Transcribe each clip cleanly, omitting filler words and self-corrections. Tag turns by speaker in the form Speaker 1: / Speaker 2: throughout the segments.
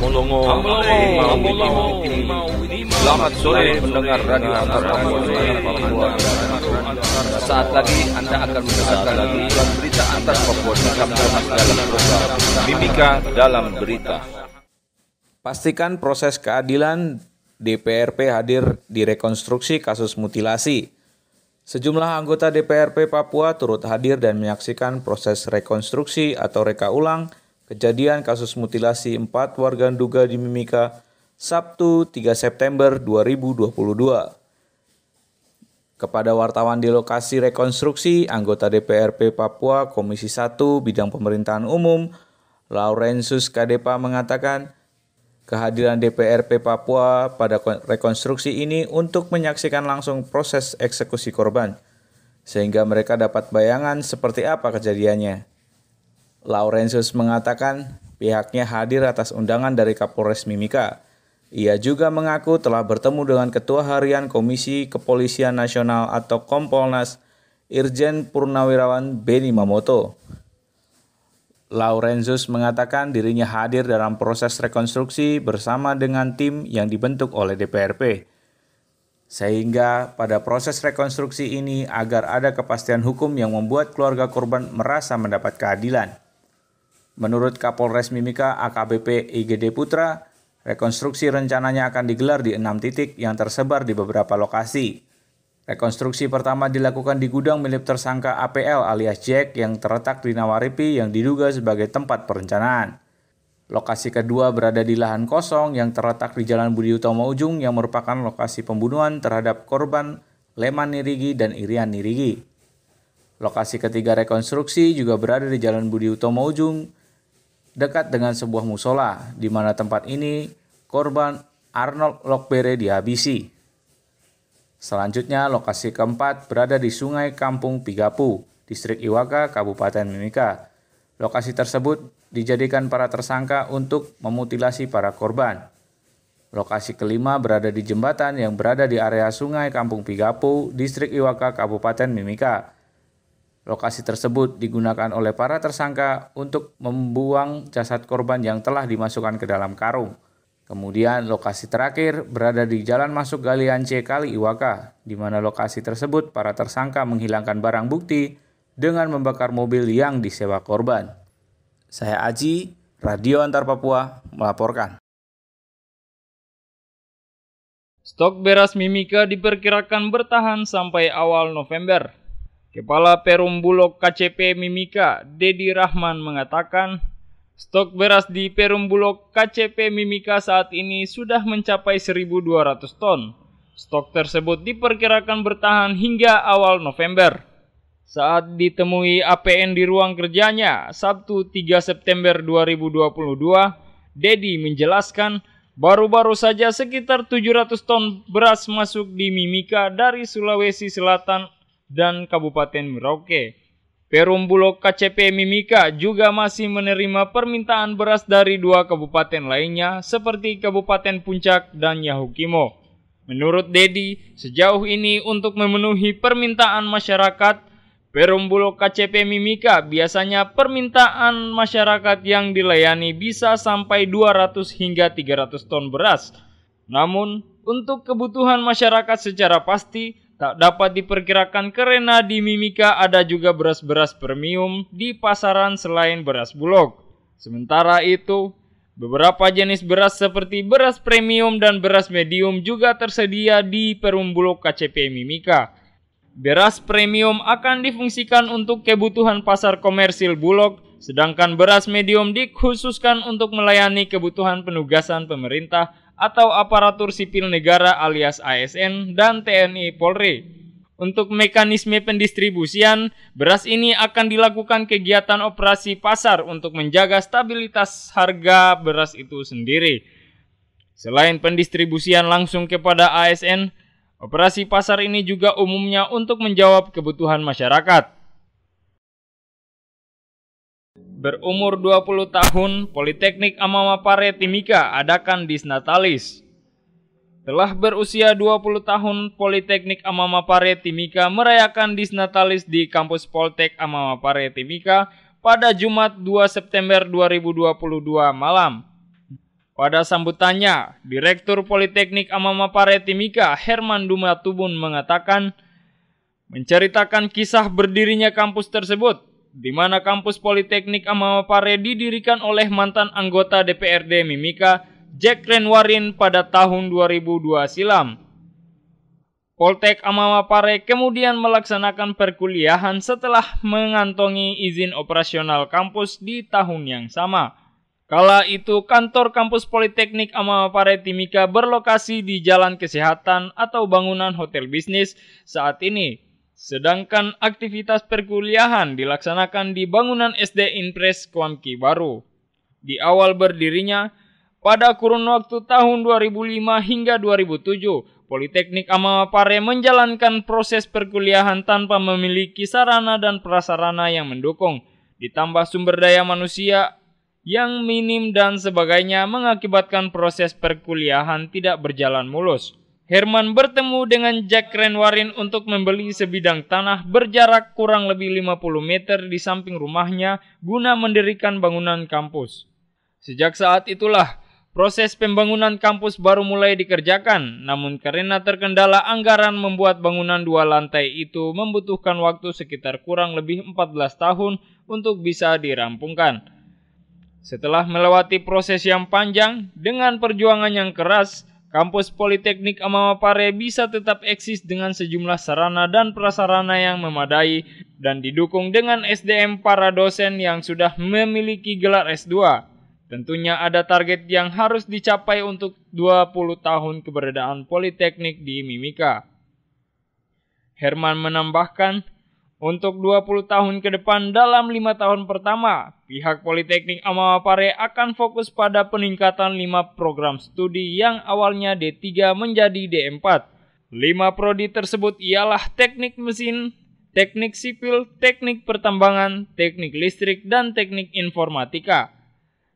Speaker 1: Selamat sore pendengar radio antar Papua. Saat lagi Anda akan mendengarkan berita antar Papua dalam program Mimika dalam Berita.
Speaker 2: Pastikan proses keadilan, DPRP hadir di rekonstruksi kasus mutilasi. Sejumlah anggota DPRP Papua turut hadir dan menyaksikan proses rekonstruksi atau reka ulang kejadian kasus mutilasi 4 warga Nduga di Mimika Sabtu 3 September 2022. Kepada wartawan di lokasi rekonstruksi, anggota DPRP Papua Komisi 1 Bidang Pemerintahan Umum, Laurensius Kadepa mengatakan, kehadiran DPRP Papua pada rekonstruksi ini untuk menyaksikan langsung proses eksekusi korban, sehingga mereka dapat bayangan seperti apa kejadiannya. Laurensius mengatakan pihaknya hadir atas undangan dari Kapolres Mimika. Ia juga mengaku telah bertemu dengan Ketua Harian Komisi Kepolisian Nasional atau Kompolnas, Irjen Purnawirawan Beni Mamoto. Laurensius mengatakan dirinya hadir dalam proses rekonstruksi bersama dengan tim yang dibentuk oleh DPRP. Sehingga pada proses rekonstruksi ini agar ada kepastian hukum yang membuat keluarga korban merasa mendapat keadilan. Menurut Kapolres Mimika AKBP IGD Putra, rekonstruksi rencananya akan digelar di 6 titik yang tersebar di beberapa lokasi. Rekonstruksi pertama dilakukan di gudang milik tersangka APL alias Jack yang terletak di Nawaripi yang diduga sebagai tempat perencanaan. Lokasi kedua berada di lahan kosong yang terletak di Jalan Budi Utomo Ujung yang merupakan lokasi pembunuhan terhadap korban Leman Nirigi dan Irian Nirigi. Lokasi ketiga rekonstruksi juga berada di Jalan Budi Utomo Ujung dekat dengan sebuah musola, di mana tempat ini korban Arnold Lokbere dihabisi. Selanjutnya, lokasi keempat berada di Sungai Kampung Pigapu, Distrik Iwaka, Kabupaten Mimika. Lokasi tersebut dijadikan para tersangka untuk memutilasi para korban. Lokasi kelima berada di jembatan yang berada di area Sungai Kampung Pigapu, Distrik Iwaka, Kabupaten Mimika. Lokasi tersebut digunakan oleh para tersangka untuk membuang jasad korban yang telah dimasukkan ke dalam karung. Kemudian lokasi terakhir berada di Jalan Masuk Galian C Kali Iwaka, di mana lokasi tersebut para tersangka menghilangkan barang bukti dengan membakar mobil yang disewa korban. Saya Aji, Radio Antar Papua, melaporkan.
Speaker 3: Stok beras Mimika diperkirakan bertahan sampai awal November. Kepala Perum Bulog KCP Mimika, Dedi Rahman mengatakan, stok beras di Perum Bulog KCP Mimika saat ini sudah mencapai 1.200 ton. Stok tersebut diperkirakan bertahan hingga awal November. Saat ditemui APN di ruang kerjanya, Sabtu 3 September 2022, Dedi menjelaskan, baru-baru saja sekitar 700 ton beras masuk di Mimika dari Sulawesi Selatan dan Kabupaten Merauke. Perum Bulog KCP Mimika juga masih menerima permintaan beras dari 2 kabupaten lainnya seperti Kabupaten Puncak dan Yahukimo. Menurut Dedi, sejauh ini untuk memenuhi permintaan masyarakat, Perum Bulog KCP Mimika biasanya permintaan masyarakat yang dilayani bisa sampai 200 hingga 300 ton beras. Namun, untuk kebutuhan masyarakat secara pasti, tak dapat diperkirakan karena di Mimika ada juga beras-beras premium di pasaran selain beras Bulog. Sementara itu, beberapa jenis beras seperti beras premium dan beras medium juga tersedia di Perum Bulog KCP Mimika. Beras premium akan difungsikan untuk kebutuhan pasar komersil Bulog, sedangkan beras medium dikhususkan untuk melayani kebutuhan penugasan pemerintah atau aparatur sipil negara alias ASN dan TNI Polri. Untuk mekanisme pendistribusian, beras ini akan dilakukan kegiatan operasi pasar untuk menjaga stabilitas harga beras itu sendiri. Selain pendistribusian langsung kepada ASN, operasi pasar ini juga umumnya untuk menjawab kebutuhan masyarakat. Berumur 20 tahun, Politeknik Amama Pare Timika adakan Disnatalis. Telah berusia 20 tahun, Politeknik Amama Pare Timika merayakan Disnatalis di kampus Poltek Amama Pare Timika pada Jumat 2 September 2022 malam. Pada sambutannya, Direktur Politeknik Amamapare Timika, Herman Dumatubun mengatakan, menceritakan kisah berdirinya kampus tersebut, di mana kampus Politeknik Amamapare didirikan oleh mantan anggota DPRD Mimika, Jack Renwarin pada tahun 2002 silam. Poltek Amamapare kemudian melaksanakan perkuliahan setelah mengantongi izin operasional kampus di tahun yang sama. Kala itu, kantor kampus Politeknik Amamapare Timika berlokasi di Jalan Kesehatan atau bangunan hotel bisnis saat ini. Sedangkan aktivitas perkuliahan dilaksanakan di bangunan SD Impres Kuamki Baru. Di awal berdirinya, pada kurun waktu tahun 2005 hingga 2007, Politeknik Amamapare menjalankan proses perkuliahan tanpa memiliki sarana dan prasarana yang mendukung, ditambah sumber daya manusia yang minim dan sebagainya mengakibatkan proses perkuliahan tidak berjalan mulus. Herman bertemu dengan Jack Renwarin untuk membeli sebidang tanah berjarak kurang lebih 50 meter di samping rumahnya guna mendirikan bangunan kampus. Sejak saat itulah, proses pembangunan kampus baru mulai dikerjakan, namun karena terkendala anggaran membuat bangunan 2 lantai itu membutuhkan waktu sekitar kurang lebih 14 tahun untuk bisa dirampungkan. Setelah melewati proses yang panjang, dengan perjuangan yang keras, kampus Politeknik Amamapare bisa tetap eksis dengan sejumlah sarana dan prasarana yang memadai dan didukung dengan SDM para dosen yang sudah memiliki gelar S2. Tentunya ada target yang harus dicapai untuk 20 tahun keberadaan Politeknik di Mimika. Herman menambahkan, untuk 20 tahun ke depan dalam 5 tahun pertama, pihak Politeknik Amamapare akan fokus pada peningkatan 5 program studi yang awalnya D3 menjadi D4. 5 prodi tersebut ialah teknik mesin, teknik sipil, teknik pertambangan, teknik listrik, dan teknik informatika.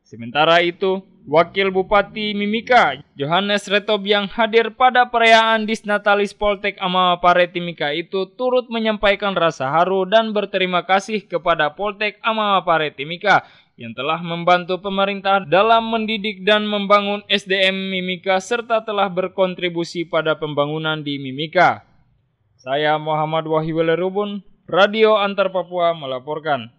Speaker 3: Sementara itu, Wakil Bupati Mimika, Johannes Retob yang hadir pada perayaan Disnatalis Poltek Amamapare Timika itu turut menyampaikan rasa haru dan berterima kasih kepada Poltek Amamapare Timika yang telah membantu pemerintah dalam mendidik dan membangun SDM Mimika serta telah berkontribusi pada pembangunan di Mimika. Saya Muhammad Wahyulerubun, Radio Antar Papua melaporkan.